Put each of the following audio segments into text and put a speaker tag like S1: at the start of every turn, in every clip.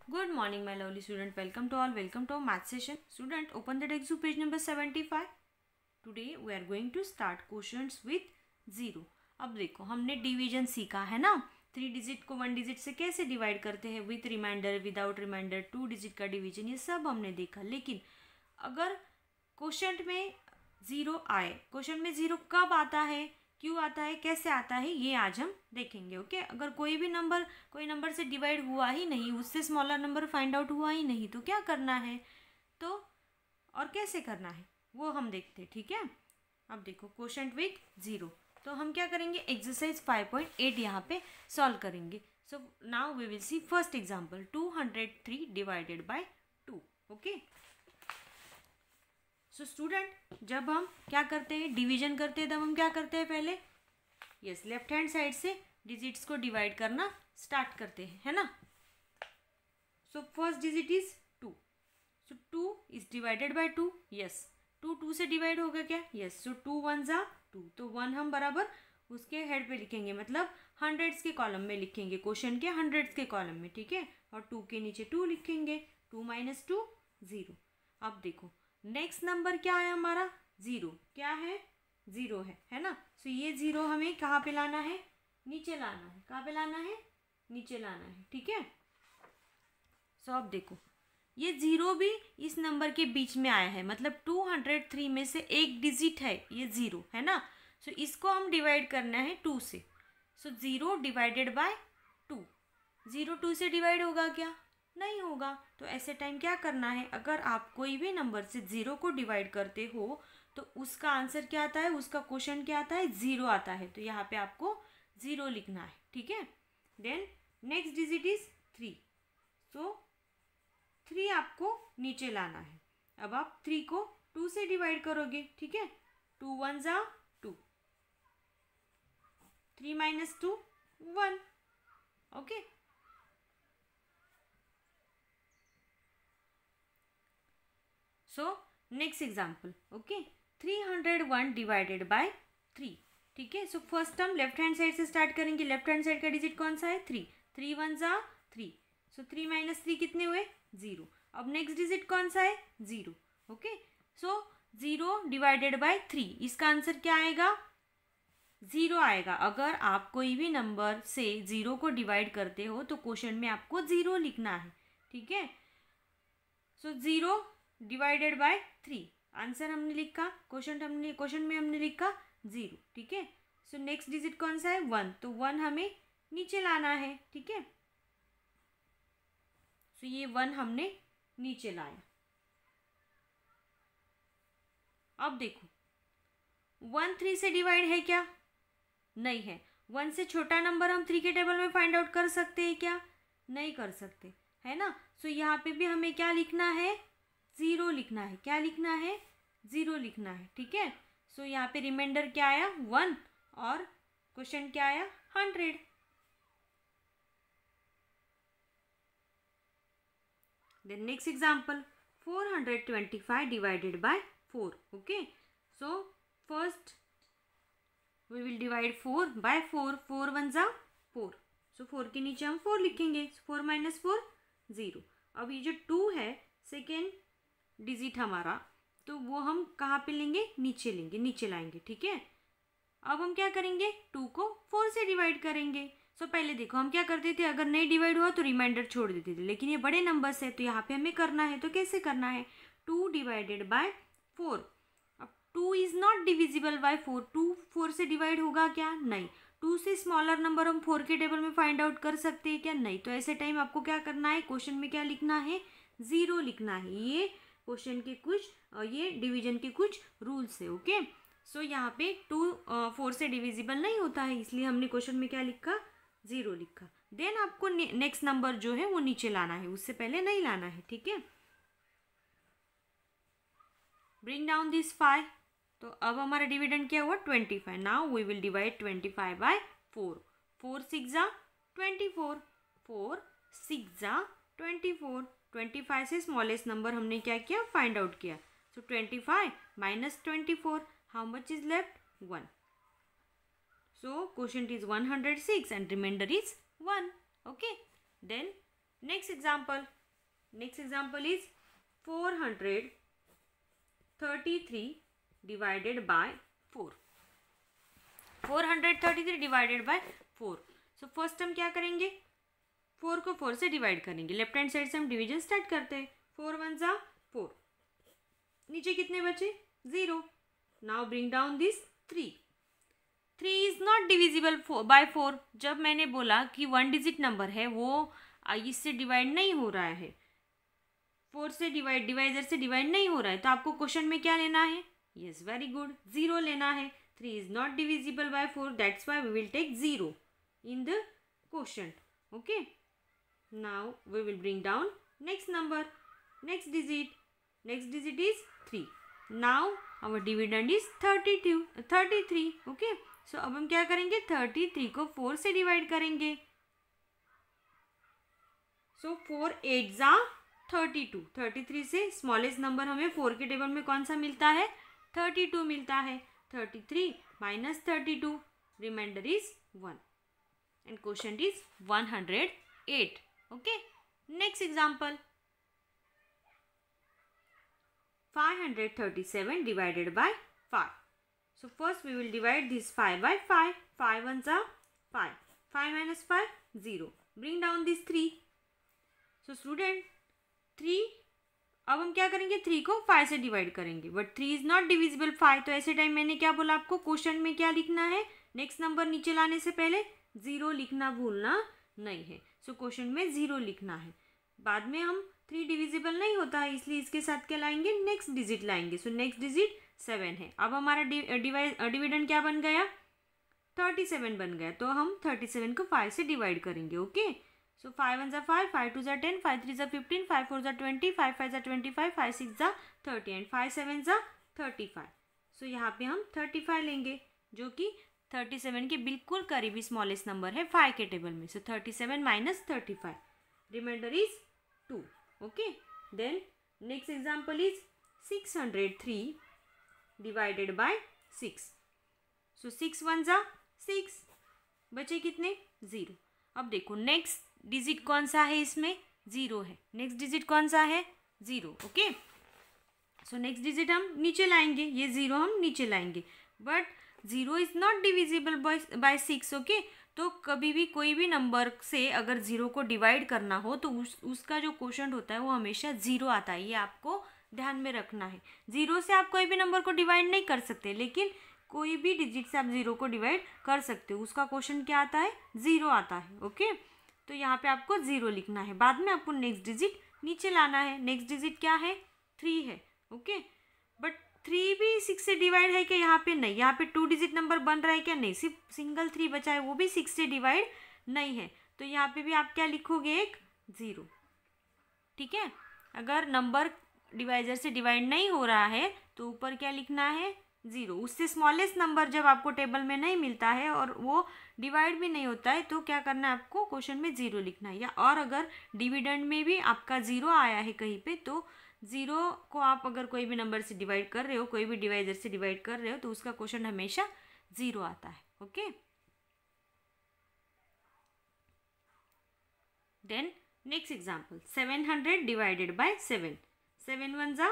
S1: Good morning, my lovely student. Welcome to all. Welcome to our math session. Student, open the textbook page number 75. Today we are going to start questions with zero. अब देखो हमने division सीखा है ना, 3 digit को 1 digit से कैसे divide करते हैं, with reminder, without reminder, 2 digit का डिवीजन, ये सब हमने देखा. लेकिन अगर क्वेश्चन में ज़ीरो आए, क्वेश्चन में ज़ीरो कब आता है, क्यों आता है, कैसे आता है, ये आज हम देखेंगे. ओके अगर कोई नंबर से डिवाइड हुआ ही नहीं, उससे स्मॉलर नंबर फाइंड आउट हुआ ही नहीं, तो क्या करना है, तो और कैसे करना है वो हम देखते हैं. ठीक है, अब देखो क्वेश्चन विथ ज़ीरो. तो हम क्या करेंगे, एक्सरसाइज 5.8 यहाँ पे सॉल्व करेंगे. So now we will see first example, 203 divided by 2. Okay, so student जब हम क्या करते हैं, डिवीजन करते हैं, तब हम क्या करते हैं, पहले यस लेफ्ट हैंड साइड से डिजिट्स को डिवाइड करना स्टार्ट करते हैं, है ना. So first digit is 2. So 2 is divided by 2. Yes 2 से डिवाइड होगा क्या, यस. सो 2 1 जा 2, तो 1 हम बराबर उसके हेड पे लिखेंगे, मतलब हंड्रेड्स के कॉलम में लिखेंगे, क्वेश्चन के हंड्रेड्स के कॉलम में. ठीक है, और 2 के नीचे 2 लिखेंगे. 2 - 2 0. अब देखो नेक्स्ट नंबर क्या है हमारा, ज़ीरो. क्या है, ज़ीरो है ना. सो ये ज़ीरो हमें कहाँ पे लाना है, नीचे लाना है. कहाँ पे लाना है, नीचे लाना है. ठीक है, सो अब देखो ये ज़ीरो भी इस नंबर के बीच में आया है, मतलब 203 में से एक डिजिट है ये ज़ीरो, है ना. सो इसको हम डिवाइड करना है 2 से. So zero divided by 2. Zero 2 से डिवाइड होगा क्या, नहीं होगा. तो ऐसे टाइम क्या करना है, अगर आप कोई भी नंबर से ज़ीरो को डिवाइड करते हो तो उसका आंसर क्या आता है, उसका क्वेश्चन क्या आता है, ज़ीरो आता है. तो यहाँ पे आपको ज़ीरो लिखना है. ठीक है, देन नेक्स्ट डिजिट इज 3. सो 3 आपको नीचे लाना है. अब आप 3 को 2 से डिवाइड करोगे. ठीक है, 2 1 जा 2, 3 - 2 1. Okay, so next example. Okay, 301 divided by 3. ठीक है, सो फर्स्ट हम लेफ्ट हैंड साइड से स्टार्ट करेंगे. लेफ्ट हैंड साइड का डिजिट कौन सा है, 3. 3 1 जा 3. सो 3 - 3 कितने हुए, 0. अब नेक्स्ट डिजिट कौन सा है, 0. ओके, सो 0 डिवाइडेड बाय 3, इसका आंसर क्या आएगा, 0 आएगा. अगर आप कोई भी नंबर से 0 को डिवाइड करते हो तो क्वेश्चन में आपको 0 लिखना है. ठीक है, सो 0 डिवाइडेड बाय 3, आंसर हमने लिखा, क्वेश्चन में हमने लिखा 0. ठीक है, सो नेक्स्ट डिजिट कौन सा है, 1. तो 1 हमें नीचे लाना है. ठीक है, सो ये 1 हमने नीचे लाया. अब देखो 1 3 से डिवाइड है क्या, नहीं है. 1 से छोटा नंबर हम 3 के टेबल में फाइंड आउट कर सकते हैं क्या, नहीं कर सकते, है ना. सो यहाँ पे भी हमें क्या लिखना है, 0 लिखना है. क्या लिखना है, 0 लिखना है. ठीक है, सो यहाँ पे रिमाइंडर क्या आया, 1, और क्वेश्चन क्या आया, 100. Then next example, 425 divided by 4. Okay, so first we will divide 4 by 4. 4 1 जा 4. सो 4 के नीचे हम 4 लिखेंगे. 4 - 4 0. अब ये जो 2 है सेकेंड डिजिट हमारा, तो वो हम कहाँ पे लेंगे, नीचे लेंगे, नीचे लाएंगे. ठीक है, अब हम क्या करेंगे, 2 को 4 से डिवाइड करेंगे. सो पहले देखो हम क्या करते थे, अगर नहीं डिवाइड हुआ तो रिमाइंडर छोड़ देते थे, लेकिन ये बड़े नंबर्स है तो यहाँ पे हमें करना है. तो कैसे करना है, 2 डिवाइडेड बाय 4. अब 2 इज़ नॉट डिविजिबल बाय 4. 2 4 से डिवाइड होगा क्या, नहीं. 2 से स्मॉलर नंबर हम 4 के टेबल में फाइंड आउट कर सकते हैं क्या, नहीं. तो ऐसे टाइम आपको क्या करना है, क्वेश्चन में क्या लिखना है, 0 लिखना है. ये क्वेश्चन के कुछ ये डिवीजन के कुछ रूल्स है. ओके, सो यहाँ पे 2 4 से डिविजिबल नहीं होता है, इसलिए हमने क्वेश्चन में क्या लिखा, 0 लिखा. देन आपको नेक्स्ट नंबर जो है वो नीचे लाना है, उससे पहले नहीं लाना है. ठीक है, ब्रिंग डाउन दिस 5. तो अब हमारा डिविडेंड क्या हुआ, 25. Now we will divide 25 by 4. 4 6 जा 24. 4 6 जा 24. 25 से स्मॉलेस्ट नंबर हमने क्या किया, फाइंड आउट किया. So 25 - 24, how much is left, 1. So question is 106 and reminder is 1. Okay, then next example is 433 divided by 4. 433 divided by 4. So फर्स्ट हम क्या करेंगे, 4 को 4 से डिवाइड करेंगे. लेफ्ट हैंड साइड से हम डिवीजन स्टार्ट करते हैं. 4 1 जा 4. नीचे कितने बचे, 0. Now bring down this 3. 3 is not divisible by 4. जब मैंने बोला कि 1 डिजिट नंबर है वो इससे डिवाइड नहीं हो रहा है, 4 से डिवाइजर से डिवाइड नहीं हो रहा है, तो आपको क्वेश्चन में क्या लेना है, यस वेरी गुड, 0 लेना है. 3 is not divisible by 4, that's why we will take 0 in the question. Okay, now we will bring down next number, next digit is 3. Now our dividend is 33. Okay, so अब हम क्या करेंगे, 33 को 4 से divide करेंगे. सो 4 8 जा 32. 33 से स्मॉलेस्ट नंबर हमें 4 के टेबल में कौन सा मिलता है, 32 मिलता है. 33 minus 32, reminder is 1 and question is 108. Okay, next example 537 divided by 5. So first we will divide this 5 by 5. 5 ones are 5. 5 minus 5 0. Bring down this 3. So student 3, अब हम क्या करेंगे, 3 को 5 से डिवाइड करेंगे, बट 3 इज नॉट डिविजिबल 5. तो ऐसे time मैंने क्या बोला आपको, क्वेश्चन में क्या लिखना है, नेक्स्ट नंबर नीचे लाने से पहले 0 लिखना भूलना नहीं है. सो क्वेश्चन में 0 लिखना है. बाद में हम 3 डिविजिबल नहीं होता है, इसलिए इसके साथ क्या लाएंगे, नेक्स्ट डिजिट लाएंगे. सो नेक्स्ट डिजिट 7 है. अब हमारा डिविडेंड क्या बन गया, 37 बन गया. तो हम 37 को 5 से डिवाइड करेंगे. ओके, सो 5 1 जा 5, 5 2 जा 10, 5 3 जा 15, 5 4 जा 20, 5 5 जा 25, 5 6 जा 30 एंड 5 7 जा 35. सो यहाँ पे हम 35 लेंगे, जो कि 37 के बिल्कुल करीबी स्मॉलेस्ट नंबर है 5 के टेबल में. So 37 minus 35, reminder is 2. Okay, then next example is 603 divided by 6. So 6 1 जा 6, बचे कितने, 0. अब देखो नेक्स्ट डिजिट कौन सा है, इसमें 0 है. नेक्स्ट डिजिट कौन सा है, 0. ओके, सो नेक्स्ट डिजिट हम नीचे लाएंगे, ये 0 हम नीचे लाएंगे, but 0 is not divisible bye 6. Okay, तो कभी भी कोई भी नंबर से अगर 0 को डिवाइड करना हो तो उसका जो क्वोशंट होता है वो हमेशा 0 आता है. ये आपको ध्यान में रखना है. 0 से आप कोई भी नंबर को डिवाइड नहीं कर सकते, लेकिन कोई भी डिजिट से आप 0 को डिवाइड कर सकते हो, उसका क्वोशंट क्या आता है, 0 आता है. ओके, तो यहाँ पे आपको 0 लिखना है. बाद में आपको नेक्स्ट डिजिट नीचे लाना है. नेक्स्ट डिजिट क्या है, 3 है. ओके, बट 3 भी 6 से डिवाइड है क्या, यहाँ पे नहीं. यहाँ पे 2 डिजिट नंबर बन रहा है क्या, नहीं. सिर्फ सिंगल 3 बचा है, वो भी 6 से डिवाइड नहीं है. तो यहाँ पे भी आप क्या लिखोगे, एक 0. ठीक है, अगर नंबर डिवाइजर से डिवाइड नहीं हो रहा है तो ऊपर क्या लिखना है, 0. उससे स्मॉलेस्ट नंबर जब आपको टेबल में नहीं मिलता है और वो डिवाइड भी नहीं होता है तो क्या करना है, आपको क्वेश्चन में 0 लिखना है. या और अगर डिविडेंड में भी आपका 0 आया है कहीं पे, तो 0 को आप अगर कोई भी नंबर से डिवाइड कर रहे हो, कोई भी डिवाइजर से डिवाइड कर रहे हो, तो उसका क्वेश्चन हमेशा 0 आता है. Okay, then next example 700 divided by 7. 7 1 जा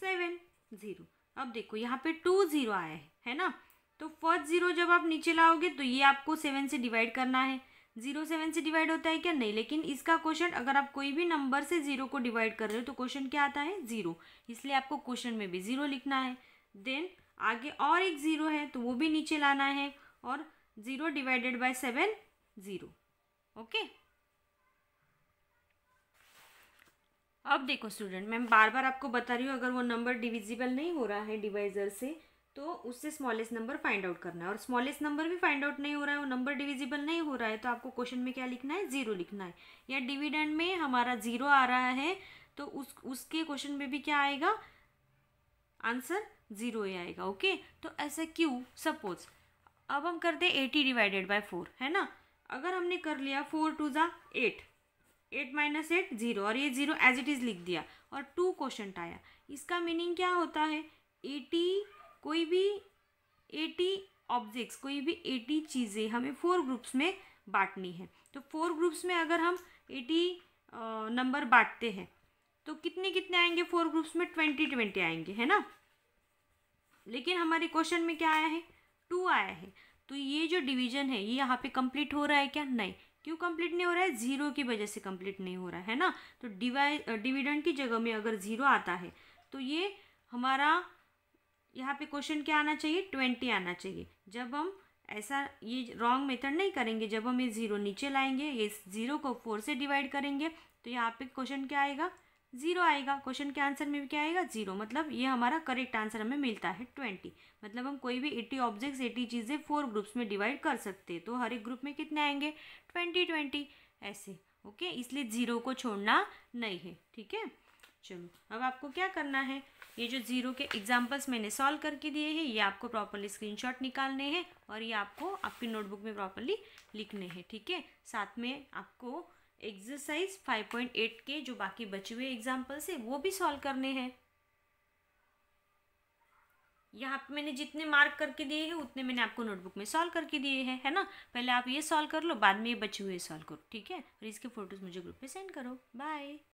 S1: 7 0. अब देखो यहाँ पे 2 0 आया है ना. तो फर्स्ट 0 जब आप नीचे लाओगे तो ये आपको 7 से डिवाइड करना है. 0 7 से डिवाइड होता है क्या, नहीं. लेकिन इसका क्वेश्चन अगर आप कोई भी नंबर से 0 को डिवाइड कर रहे हो तो क्वेश्चन क्या आता है, 0. इसलिए आपको क्वेश्चन में भी 0 लिखना है. देन आगे और एक 0 है तो वो भी नीचे लाना है, और 0 डिवाइडेड बाय 7 0. ओके, अब देखो स्टूडेंट, मैं बार बार आपको बता रही हूँ, अगर वो नंबर डिविजिबल नहीं हो रहा है डिवाइजर से तो उससे स्मॉलेस्ट नंबर फाइंड आउट करना है. और स्मॉलेस्ट नंबर भी फाइंड आउट नहीं हो रहा है, वो नंबर डिविजिबल नहीं हो रहा है, तो आपको क्वेश्चन में क्या लिखना है, 0 लिखना है. या डिविडेंड में हमारा 0 आ रहा है तो उसके क्वेश्चन में भी क्या आएगा, आंसर 0 ही आएगा. ओके, तो ऐसा क्यों, सपोज अब हम करते हैं 80 डिवाइडेड बाय 4, है ना. अगर हमने कर लिया 4 2 जा 8, 8 माइनस 8 0, और ये 0 एज इट इज़ लिख दिया और 2 क्वेश्चन आया. इसका मीनिंग क्या होता है, 80 कोई भी 80 ऑब्जेक्ट्स, कोई भी 80 चीज़ें हमें 4 ग्रुप्स में बांटनी है. तो 4 ग्रुप्स में अगर हम 80 नंबर बांटते हैं तो कितने कितने आएंगे, 4 ग्रुप्स में 20-20 आएंगे, है ना। लेकिन हमारे क्वेश्चन में क्या आया है, 2 आया है। तो ये जो डिवीजन है ये यहाँ पे कंप्लीट हो रहा है क्या, नहीं। क्यों कंप्लीट नहीं हो रहा है, जीरो की वजह से कंप्लीट नहीं हो रहा है ना। तो डिविडेंड की जगह में अगर जीरो आता है तो ये हमारा यहाँ पे क्वेश्चन क्या आना चाहिए, 20 आना चाहिए। जब हम ऐसा ये रॉन्ग मेथड नहीं करेंगे, जब हम ये जीरो नीचे लाएंगे, ये जीरो को 4 से डिवाइड करेंगे तो यहाँ पे क्वेश्चन क्या आएगा, जीरो आएगा। क्वेश्चन के आंसर में भी क्या आएगा, जीरो। मतलब ये हमारा करेक्ट आंसर हमें मिलता है 20। मतलब हम कोई भी 80 ऑब्जेक्ट्स 80 चीज़ें 4 ग्रुप्स में डिवाइड कर सकते हैं। तो हर एक ग्रुप में कितने आएंगे, 20-20 ऐसे। ओके, इसलिए जीरो को छोड़ना नहीं है, ठीक है। चलो अब आपको क्या करना है, ये जो जीरो के एग्जाम्पल्स मैंने सॉल्व करके दिए हैं ये आपको प्रॉपरली स्क्रीनशॉट निकालने हैं और ये आपको आपकी नोटबुक में प्रॉपरली लिखने हैं, ठीक है। साथ में आपको एक्सरसाइज 5.8 के जो बाकी बचे हुए एग्जाम्पल्स है वो भी सॉल्व करने हैं। यहाँ पे मैंने जितने मार्क करके दिए हैं उतने मैंने आपको नोटबुक में सॉल्व करके दिए हैं, है ना। पहले आप ये सॉल्व कर लो, बाद में ये बचे हुए सॉल्व करो, ठीक है। और इसके फोटोज मुझे ग्रुप पे सेंड करो। बाय।